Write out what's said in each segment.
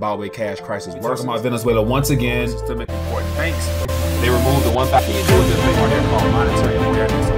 Zimbabwe cash crisis worse. Talking about Venezuela once again. Systemic important thanks. They removed the 1,000 called monetary awareness.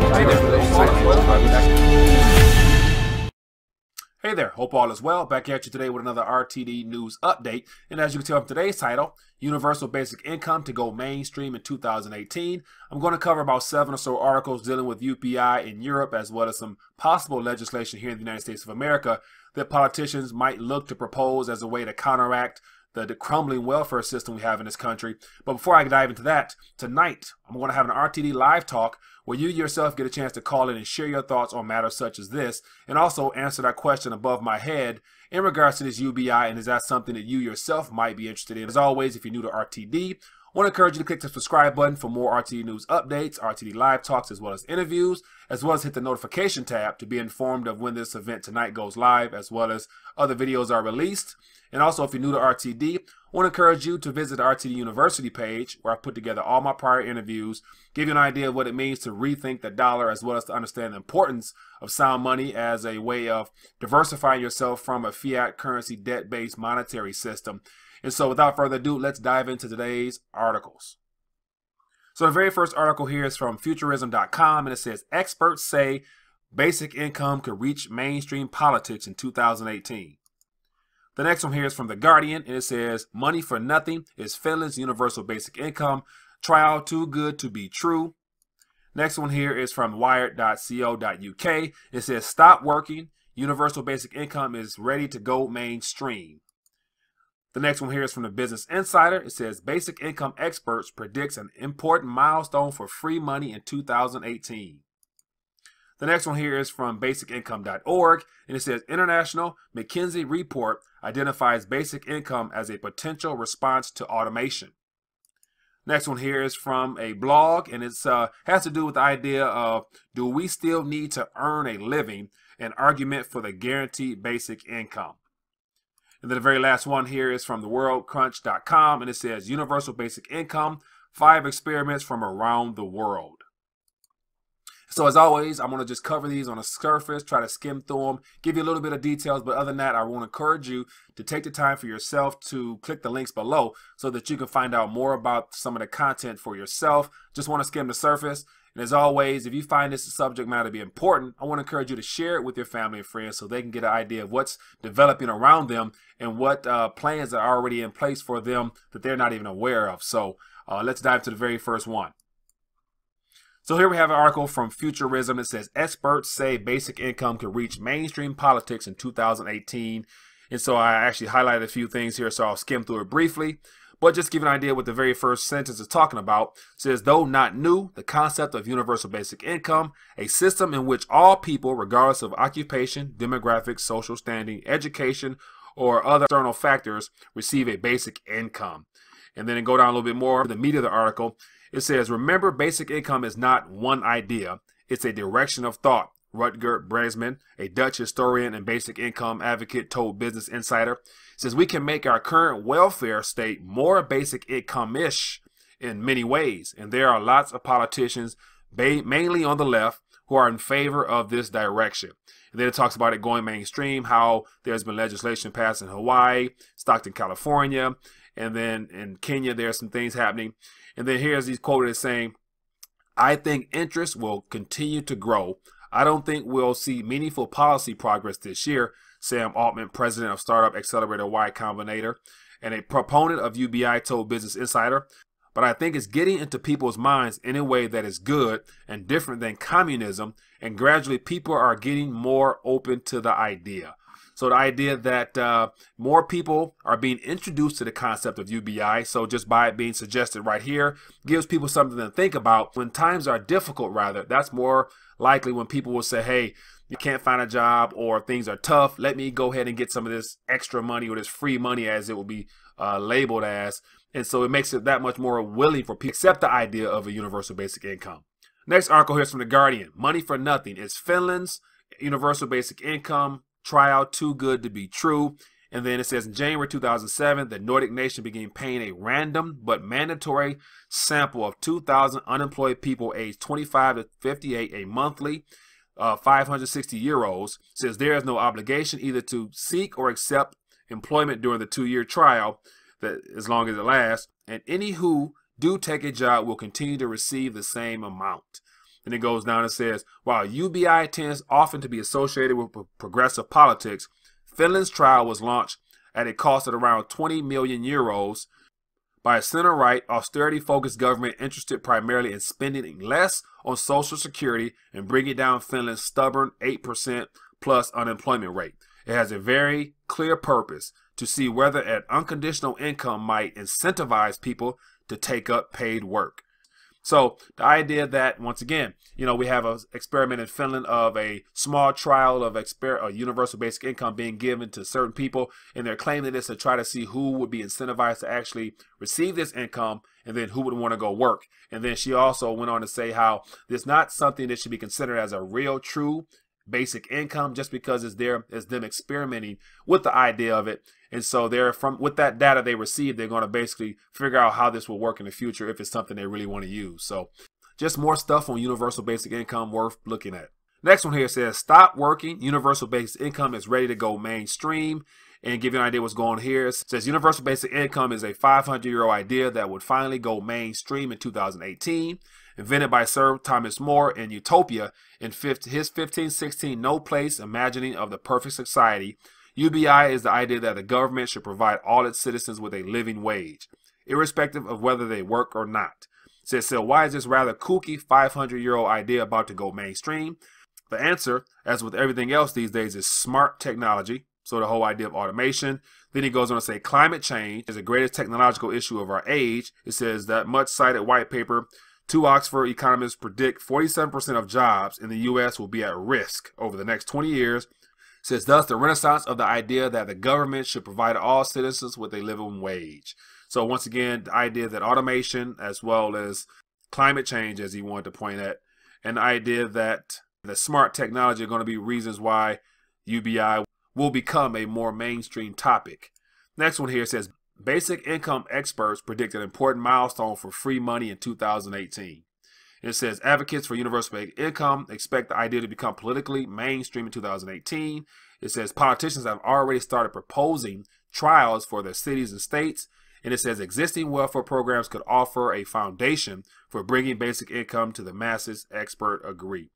Hey there, hope all is well. Back at you today with another RTD news update. And as you can tell from today's title, Universal Basic Income to go mainstream in 2018. I'm going to cover about 7 or so articles dealing with UBI in Europe, as well as some possible legislation here in the United States of America that politicians might look to propose as a way to counteract the crumbling welfare system we have in this country. But before I dive into that, tonight I'm going to have an RTD live talk where you yourself get a chance to call in and share your thoughts on matters such as this, and also answer that question above my head in regards to this UBI, and is that something that you yourself might be interested in. As always, if you're new to RTD, I want to encourage you to click the subscribe button for more RTD news updates, RTD live talks, as well as interviews, as well as hit the notification tab to be informed of when this event tonight goes live, as well as other videos are released. And also, if you're new to RTD, I want to encourage you to visit the RTD University page, where I put together all my prior interviews, give you an idea of what it means to rethink the dollar, as well as to understand the importance of sound money as a way of diversifying yourself from a fiat currency debt-based monetary system. And so without further ado, let's dive into today's articles. So the very first article here is from futurism.com, and it says, experts say basic income could reach mainstream politics in 2018. The next one here is from The Guardian, and it says, money for nothing is Finland's universal basic income. Trial too good to be true. Next one here is from wired.co.uk. It says, stop working. Universal basic income is ready to go mainstream. The next one here is from the Business Insider. It says, basic income experts predicts an important milestone for free money in 2018. The next one here is from basicincome.org, and it says, international McKinsey report identifies basic income as a potential response to automation. Next one here is from a blog, and it has to do with the idea of, do we still need to earn a living? An argument for the guaranteed basic income. And then the very last one here is from theworldcrunch.com, and it says, universal basic income, 5 experiments from around the world. So as always, I'm going to just cover these on the surface, try to skim through them, give you a little bit of details. But other than that, I want to encourage you to take the time for yourself to click the links below so that you can find out more about some of the content for yourself. Just want to skim the surface. And as always, if you find this subject matter to be important, I want to encourage you to share it with your family and friends so they can get an idea of what's developing around them and what plans are already in place for them that they're not even aware of. So let's dive to the very first one. So here we have an article from Futurism that says, experts say basic income could reach mainstream politics in 2018. And so I actually highlighted a few things here, so I'll skim through it briefly. But just to give an idea what the very first sentence is talking about, it says, though not new, the concept of universal basic income, a system in which all people, regardless of occupation, demographics, social standing, education, or other external factors, receive a basic income. And then go down a little bit more, the meat of the article. It says, remember, basic income is not one idea. It's a direction of thought. Rutger Bregman, a Dutch historian and basic income advocate, told Business Insider, says we can make our current welfare state more basic income-ish in many ways. And there are lots of politicians, mainly on the left, who are in favor of this direction. And then it talks about it going mainstream, how there's been legislation passed in Hawaii, Stockton, California, and then in Kenya, there are some things happening. And then here's he's quoted as saying, I think interest will continue to grow. I don't think we'll see meaningful policy progress this year. Sam Altman, president of startup accelerator Y Combinator and a proponent of UBI, told Business Insider. But I think it's getting into people's minds in a way that is good and different than communism. And gradually people are getting more open to the idea. So the idea that more people are being introduced to the concept of UBI, so just by it being suggested right here, gives people something to think about. When times are difficult, rather, that's more likely when people will say, hey, you can't find a job or things are tough. Let me go ahead and get some of this extra money or this free money, as it will be labeled as. And so it makes it that much more willing for people to accept the idea of a universal basic income. Next article here is from The Guardian. Money for nothing is Finland's universal basic income. Trial too good to be true. And then it says in January 2007, the Nordic nation began paying a random but mandatory sample of 2,000 unemployed people aged 25 to 58 a monthly 560 euros. Says there is no obligation either to seek or accept employment during the 2-year trial, that as long as it lasts, and any who do take a job will continue to receive the same amount. And it goes down and says, while UBI tends often to be associated with progressive politics, Finland's trial was launched at a cost of around 20 million euros by a center-right, austerity-focused government interested primarily in spending less on Social Security and bringing down Finland's stubborn 8% plus unemployment rate. It has a very clear purpose to see whether an unconditional income might incentivize people to take up paid work. So the idea that, once again, we have an experiment in Finland of a small trial of a universal basic income being given to certain people, and they're claiming this to try to see who would be incentivized to actually receive this income, and then who would want to go work. And then she also went on to say how there's not something that should be considered as a real, true basic income just because it's them experimenting with the idea of it. And so with that data they received, they're going to basically figure out how this will work in the future if it's something they really want to use. So just more stuff on universal basic income worth looking at. Next one here says, stop working. Universal basic income is ready to go mainstream. And give you an idea what's going on here. It says universal basic income is a 500-year-old idea that would finally go mainstream in 2018. Invented by Sir Thomas More in Utopia in his 1516 No Place Imagining of the Perfect Society. UBI is the idea that the government should provide all its citizens with a living wage, irrespective of whether they work or not. It says, so why is this rather kooky 500-year-old idea about to go mainstream? The answer, as with everything else these days, is smart technology. So the whole idea of automation. Then he goes on to say climate change is the greatest technological issue of our age. It says that much cited white paper, 2 Oxford economists predict 47% of jobs in the U.S. will be at risk over the next 20 years. It says thus the renaissance of the idea that the government should provide all citizens with a living wage. So once again, the idea that automation as well as climate change, as he wanted to point at, and the idea that the smart technology are going to be reasons why UBI will become a more mainstream topic. Next one here says, basic income experts predict an important milestone for free money in 2018. It says advocates for universal basic income expect the idea to become politically mainstream in 2018. It says politicians have already started proposing trials for their cities and states. And it says existing welfare programs could offer a foundation for bringing basic income to the masses, experts agree.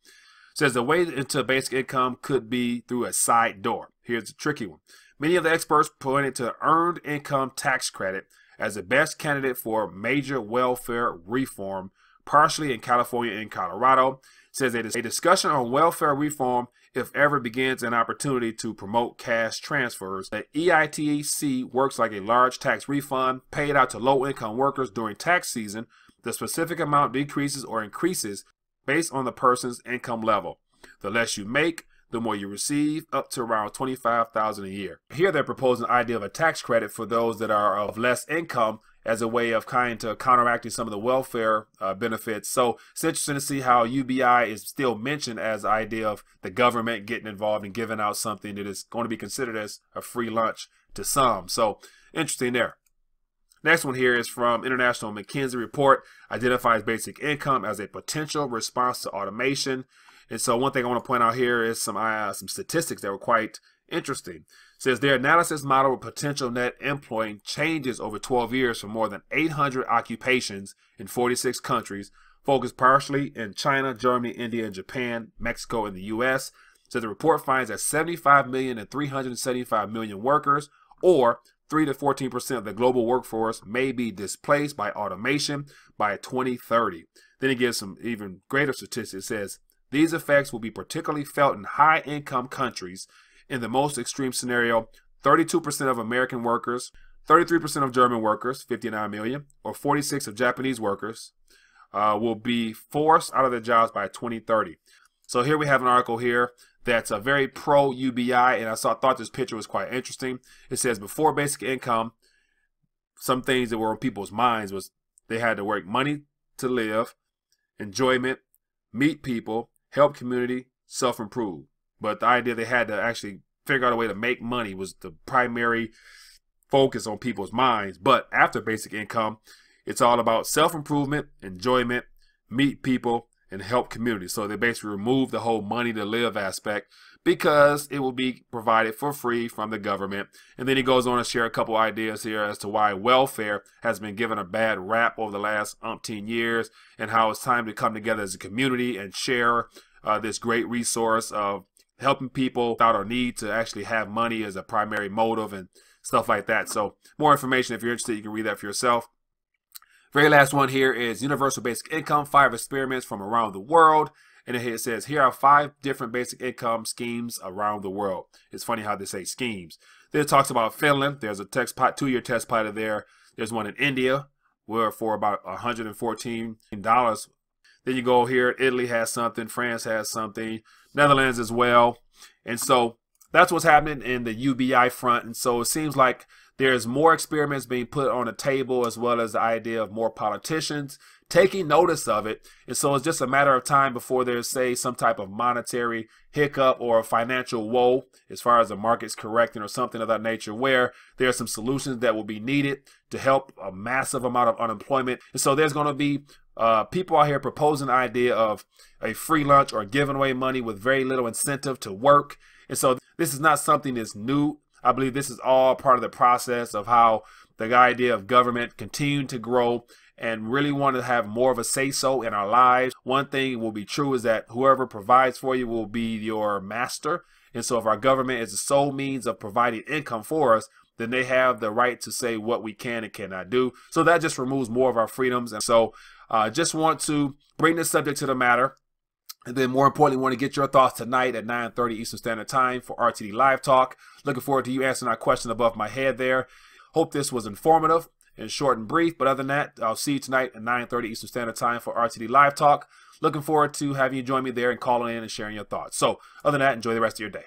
It says the way into basic income could be through a side door. Here's the tricky one. Many of the experts pointed to earned income tax credit as the best candidate for major welfare reform, partially in California and Colorado. It says a discussion on welfare reform, if ever, begins an opportunity to promote cash transfers. The EITC works like a large tax refund paid out to low-income workers during tax season. The specific amount decreases or increases based on the person's income level. The less you make, the more you receive, up to around $25,000 a year. Here they're proposing the idea of a tax credit for those that are of less income as a way of kind of counteracting some of the welfare benefits. So it's interesting to see how UBI is still mentioned as the idea of the government getting involved and giving out something that is going to be considered as a free lunch to some. So interesting there. Next one here is from International McKinsey report, identifies basic income as a potential response to automation. And so one thing I want to point out here is some statistics that were quite interesting. It says their analysis model of potential net employment changes over 12 years for more than 800 occupations in 46 countries, focused partially in China, Germany, India, and Japan, Mexico, and the U.S. So the report finds that 75 million and 375 million workers, or 3 to 14% of the global workforce, may be displaced by automation by 2030. Then it gives some even greater statistics. It says these effects will be particularly felt in high-income countries. In the most extreme scenario, 32% of American workers, 33% of German workers, 59 million, or 46% of Japanese workers will be forced out of their jobs by 2030. So here we have an article here that's a very pro-UBI, and I thought this picture was quite interesting. It says before basic income, some things that were on people's minds was they had to work money to live, enjoyment, meet people, help community, self-improve. But the idea they had to actually figure out a way to make money was the primary focus on people's minds. But after basic income, it's all about self-improvement, enjoyment, meet people, and help communities. So they basically remove the whole money to live aspect because it will be provided for free from the government. And then he goes on to share a couple ideas here as to why welfare has been given a bad rap over the last umpteen years, and how it's time to come together as a community and share this great resource of helping people without a need to actually have money as a primary motive and stuff like that. So more information, if you're interested, you can read that for yourself. Very last one here is universal basic income, 5 experiments from around the world. And it says, here are 5 different basic income schemes around the world. It's funny how they say schemes. Then it talks about Finland. There's a 2-year test pilot there. There's one in India where for about $114. Then you go here, Italy has something, France has something, Netherlands as well. And so that's what's happening in the UBI front. And so it seems like there's more experiments being put on the table, as well as the idea of more politicians taking notice of it. And so it's just a matter of time before there's, say, some type of monetary hiccup or a financial woe as far as the market's correcting or something of that nature, where there are some solutions that will be needed to help a massive amount of unemployment. And so there's going to be people out here proposing the idea of a free lunch or giving away money with very little incentive to work. And so this is not something that's new. I believe this is all part of the process of how the idea of government continuing to grow and really want to have more of a say-so in our lives. One thing will be true is that whoever provides for you will be your master. And so if our government is the sole means of providing income for us, then they have the right to say what we can and cannot do. So that just removes more of our freedoms. And so just want to bring this subject to the matter. And then more importantly, want to get your thoughts tonight at 9:30 Eastern Standard Time for RTD Live Talk. Looking forward to you answering our question above my head there. Hope this was informative and short and brief. But other than that, I'll see you tonight at 9:30 Eastern Standard Time for RTD Live Talk. Looking forward to having you join me there and calling in and sharing your thoughts. So other than that, enjoy the rest of your day.